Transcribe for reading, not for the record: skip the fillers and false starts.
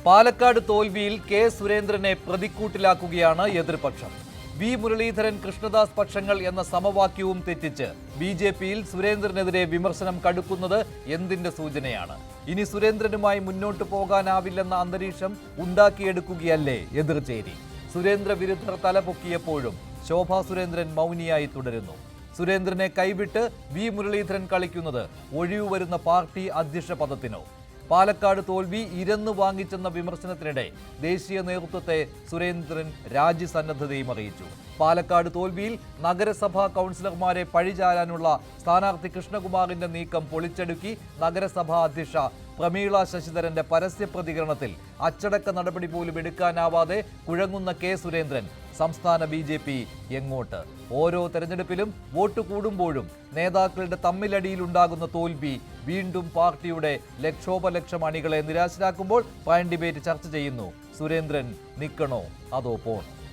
Palakkad തോൽവിയിൽ K സുരേന്ദ്രനെ പ്രതിക്കൂട്ടിലാക്കുകയാണ് എതിർപക്ഷം. V Muraleedharan Krishnadas പക്ഷങ്ങൾ എന്ന സമവാക്യവും തെറ്റിച്ച് ബി.ജെ.പിയിൽ സുരേന്ദ്രനെതിരെ വിമർശനം കടുക്കുന്നത് എന്തിന്റെ സൂചനയാണ്? ഇനി സുരേന്ദ്രനുമായി മുന്നോട്ടു പോകാനാവില്ലെന്ന അന്തരീക്ഷം ഉണ്ടാക്കിയെടുക്കുകയല്ലേ എതിർചേരി? സുരേന്ദ്ര വിരുദ്ധർ തലപൊക്കിയപ്പോഴും ശോഭാ സുരേന്ദ്രൻ മൗനിയായി തുടരുന്നു. സുരേന്ദ്രനെ കൈവിട്ട് വി മുരളീധരൻ കളിക്കുന്നത് ഒഴിവു വരുന്ന പാർട്ടി അധ്യക്ഷ പദത്തിനോ? പാലക്കാട് തോൽവി ഇരന്നു വാങ്ങിച്ചെന്ന വിമർശനത്തിനിടെ ദേശീയ നേതൃത്വത്തെ സുരേന്ദ്രൻ രാജ്യസന്നദ്ധതയും അറിയിച്ചു. പാലക്കാട് തോൽവിയിൽ നഗരസഭാ കൗൺസിലർമാരെ പഴിചാരാനുള്ള സ്ഥാനാർത്ഥി കൃഷ്ണകുമാറിന്റെ നീക്കം പൊളിച്ചടുക്കി നഗരസഭാ അധ്യക്ഷ പ്രമീള ശശിധരന്റെ പരസ്യ പ്രതികരണത്തിൽ അച്ചടക്ക നടപടി പോലും എടുക്കാനാവാതെ കുഴങ്ങുന്ന കെ സുരേന്ദ്രൻ സംസ്ഥാന ബി.ജെ.പി എങ്ങോട്ട്? ഓരോ തെരഞ്ഞെടുപ്പിലും വോട്ട് കൂടുമ്പോഴും നേതാക്കളുടെ തമ്മിലടിയിലുണ്ടാകുന്ന തോൽവി വീണ്ടും പാർട്ടിയുടെ ലക്ഷോപലക്ഷം അണികളെ നിരാശരാക്കുമ്പോൾ പ്രൈം ഡിബേറ്റ് ചർച്ച ചെയ്യുന്നു. സുരേന്ദ്രൻ നിൽക്കണോ അതോ പോണോ?